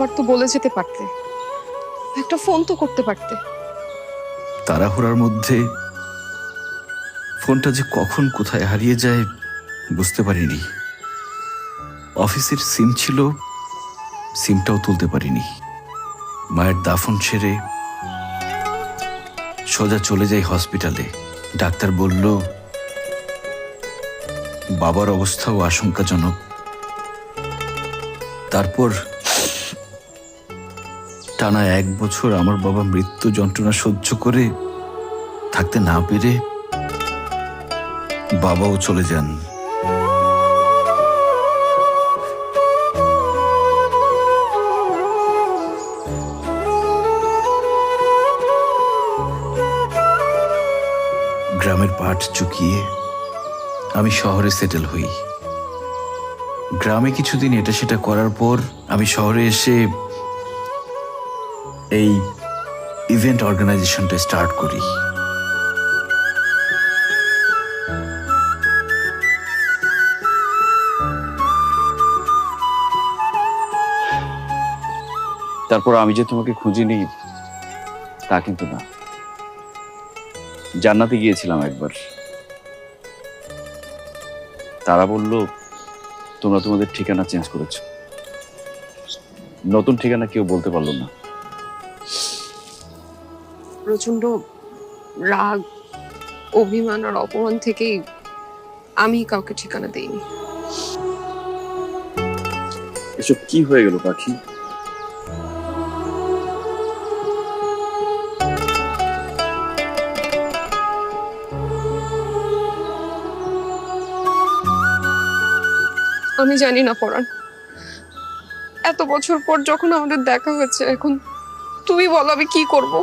একবার তো বলে যেতে পারতে, একটা ফোন তো করতে পারতে। তাড়াহুড়ার মধ্যে ফোনটা যে কখন কোথায় হারিয়ে যায় বুঝতে পারিনি। অফিসের সিম ছিল, সিমটাও তুলতে পারিনি। মায়ের দাফন সেরে সোজা চলে যাই হসপিটালে। ডাক্তার বলল বাবার অবস্থাও আশঙ্কাজনক। তারপর টানা 1 বছর আমার বাবা মৃত্যু যন্ত্রণা সহ্য করে থাকতে না পেরে বাবাও চলে যান। গ্রামের পাট চুকিয়ে আমি শহরে সেটেল হই। গ্রামে কিছুদিন এটা সেটা করার পর আমি শহরে এসে এই ইভেন্ট অর্গানাইজেশনটা স্টার্ট করি। তারপর আমি যে তোমাকে খুঁজিনি তা কিন্তু না। জান্নাতে গিয়েছিলাম একবার, তারা বলল তোমরা তোমাদের ঠিকানা চেঞ্জ করেছো। নতুন ঠিকানা কেউ বলতে পারলো না। প্রচন্ড রাগ, অভিমান আর অপমান থেকেই আমি কাউকে ঠিকানা দেইনি। এসব কি হয়ে গেল পাখি? আমি জানি না পরাণ, এত বছর পর যখন আমাদের দেখা হয়েছে, এখন তুমি বলো আমি কি করব?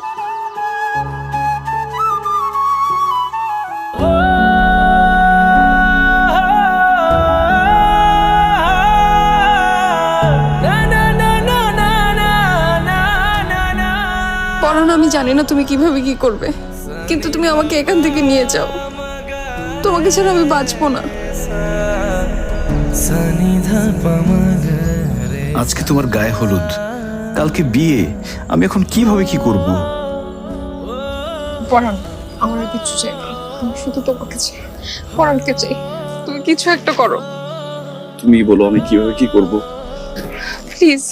পরাণ, আমি জানি না তুমি কিভাবে কি করবে, কিন্তু তুমি আমাকে এখান থেকে নিয়ে যাও। তোমাকে ছাড়া আমি বাঁচবো না। আজকে তোমার গায়ে হলুদ, কালকে বিয়ে, আমি এখন কিভাবে কি করব? পরাণ, আমার আর কিছু চাই না, আমি শুধু তোমাকে চাই। পরাণকে চাই, তুমি কিছু একটা করো তুমি বলো আমি কিভাবে কি করব? প্লিজ।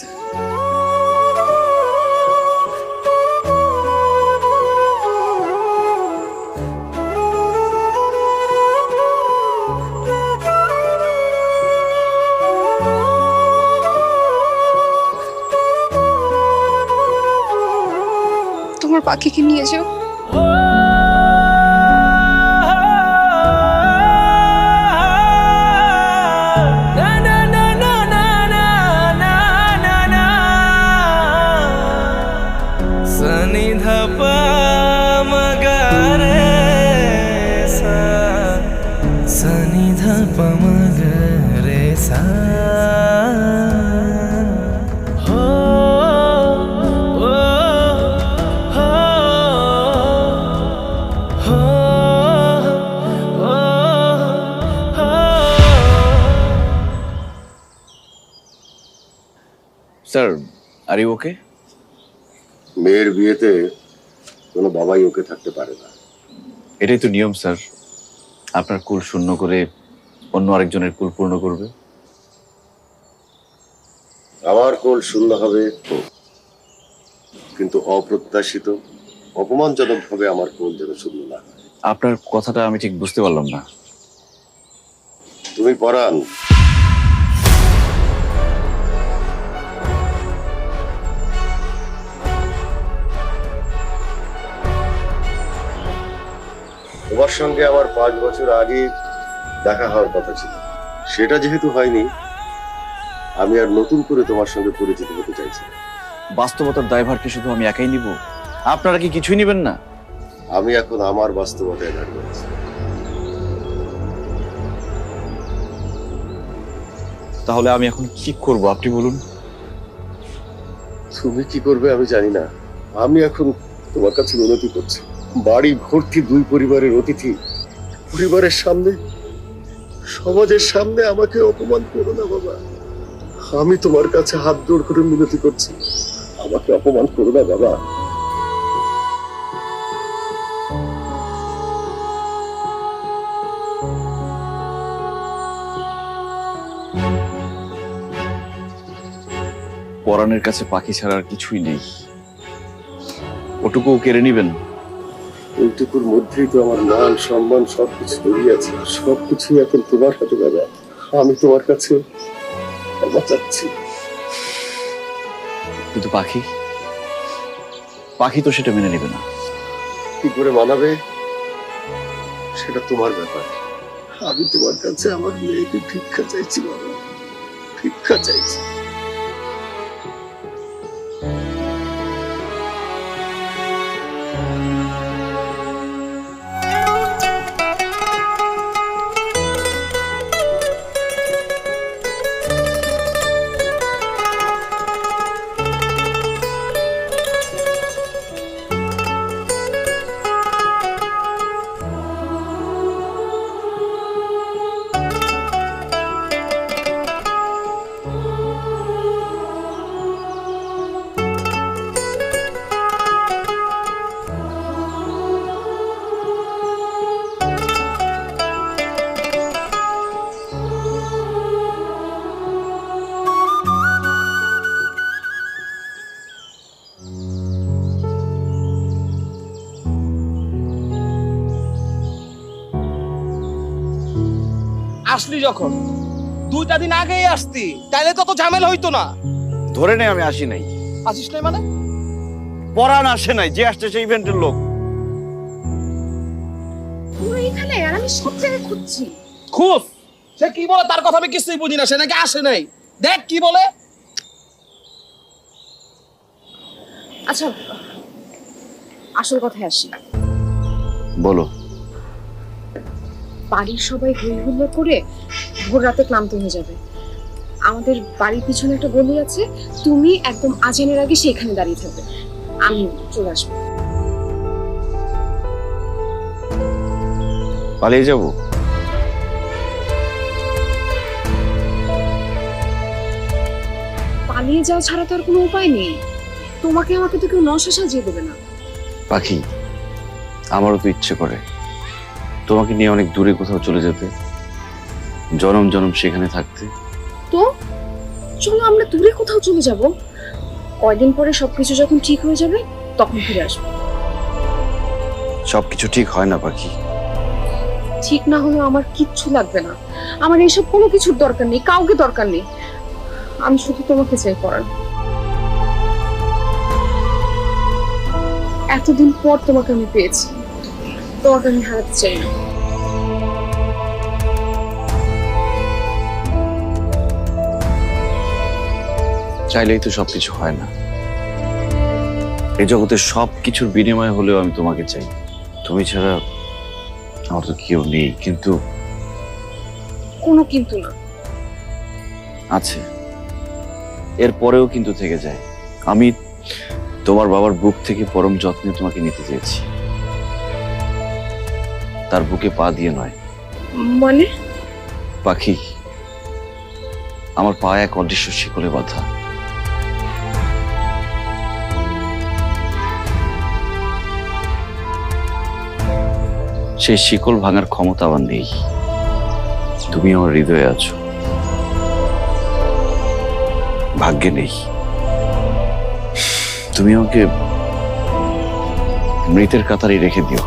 তোমার পাখিকে নিয়ে যাও। Sir, are you okay? মেয়ের বিয়েতে কোনো বাবাই ওকে থাকতে পারে না। এটাই তো নিয়ম স্যার। আপনার কুল শূন্য করে অন্য আরেকজনের কুল পূর্ণ করবে। আমার কোল শূন্য হবে, কিন্তু অপ্রত্যাশিত অপমানজনক ভাবে আমার কোল যেন শূন্য না হয়। আপনার কথাটা আমি ঠিক বুঝতে পারলাম না। তুমি পরাণ, তোমার সঙ্গে আমার 5 বছর আগে দেখা হওয়ার কথা ছিল, সেটা যেহেতু হয়নি, আমি আর নতুন করে তোমার সঙ্গে পরিচিত হতে চাইছি। বাস্তবতার দায়ভার কি শুধু আমি একাই নিব? আপনারা কি কিছুই নেবেন না? আমি এখন আমার বাস্তবতায় দাঁড়িয়ে আছি। তাহলে আমি এখন কি করব আপনি বলুন। তুমি কি করবে আমি জানি না। আমি এখন তোমার কাছে মিনতি করছি, বাড়ি ভর্তি 2 পরিবারের অতিথি, পরিবারের সামনে, সমাজের সামনে আমাকে অপমান করো না বাবা। আমি তোমার কাছে হাত জোড় করে মিনতি করছি, আমাকে অপমান করো না বাবা। পরাণের কাছে পাখি ছাড়া আর কিছুই নেই, ওটুকু কেড়ে নিবেন? এইটুকুর মধ্যেই তো আমার মান সম্মান সবকিছু জড়িয়ে আছে, সবকিছুই এখন তোমার হাতে বাবা। আমি তোমার কাছে ক্ষমা চাচ্ছি। কিন্তু পাখি, পাখি তো সেটা মেনে নেবে না। কি করে মানাবে সেটা তোমার ব্যাপার। আমি তোমার কাছে আমার মেয়েকে ভিক্ষা চাইছি বাবা, ভিক্ষা চাইছি। আসলি যখন 2টা দিন আগেই আসতি তাইলে তো ঝামেলা হইতো না। ধরে নে আমি আসি নাই। আসিস নাই মানে? পরাণ আসে নাই, যে আসছে সেই ইভেন্টের লোক। পুরো এখানে আর আমি সব জায়গায় খুঁজছি। খুব সে কি বলে তার কথা আমি কিছুই বুঝি না, সে নাকি আসে নাই। দেখ কি বলে। আচ্ছা আসল কথায় আসি। বলো। বাড়ির সবাই হই হুল্লোড় করে ভোর রাতে ক্লান্ত হয়ে যাবে। আমাদের বাড়ির পিছনে একটা গলি আছে, তুমি একদম আজানের আগে সেখানে দাঁড়িয়ে থাকবে, আমি চলে আসবো। পালিয়ে যাব? পালিয়ে যাওয়া ছাড়া তো আর কোনো উপায় নেই। তোমাকে আমাকে তো কেউ নশা সাজিয়ে দেবে না। পাখি, আমারও তো ইচ্ছে করে তোমাকে নিয়ে অনেক দূরে কোথাও চলে যেতে, জনম জনম সেখানে থাকতে। তো চলো আমরা দূরে কোথাও চলে যাব, কয়দিন পরে সবকিছু যখন ঠিক হয়ে যাবে তখন ফিরে আসবো। সবকিছু ঠিক হয় না পাখি। ঠিক না হলেও আমার কিচ্ছু লাগবে না, আমার এইসব কোনো কিছুর দরকার নেই, কাউকে দরকার নেই। আমি শুধু তোমাকে চাই পড়ার। এতদিন পর তোমাকে আমি পেয়েছি, তোমাকে আমি হারাতে চাই না। চাইলেই তো সবকিছু হয় না। এই জগতের সবকিছুর বিনিময় হলেও আমি তোমাকে চাই। তুমি ছাড়া আমার তো কেউ নেই। কিন্তু কোনো কিন্তু না। আছে, এর পরেও কিন্তু থেকে যায়। আমি তোমার বাবার বুক থেকে পরম যত্নে তোমাকে নিতে চেয়েছি, তার বুকে পা দিয়ে নয়। মানে? পাখি, আমার পা এক অদৃশ্য শিকলে বাঁধা। সেই শিকল ভাঙার ক্ষমতা আমার নেই। তুমি আমার হৃদয়ে আছো, ভাগ্যে নেই। তুমি আমাকে মৃতের কাতারে রেখে দিও।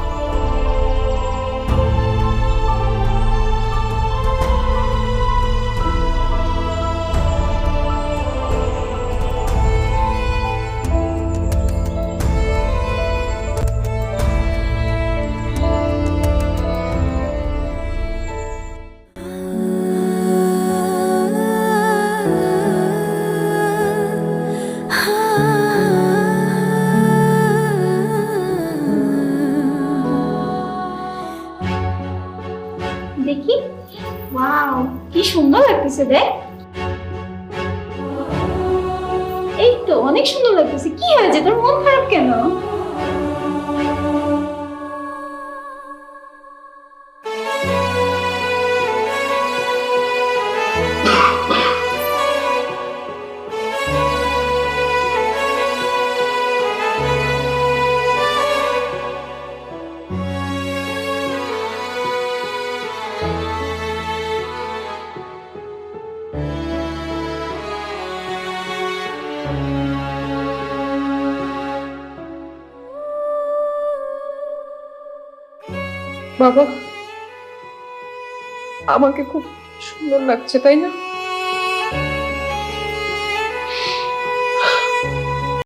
দেখি, ওয়াও কি সুন্দর লাগতেছে। দেখ, এই তো অনেক সুন্দর লাগতেছে। কি হয়েছে তোর, মন খারাপ কেন? বাবা, আমাকে খুব সুন্দর লাগছে তাই না?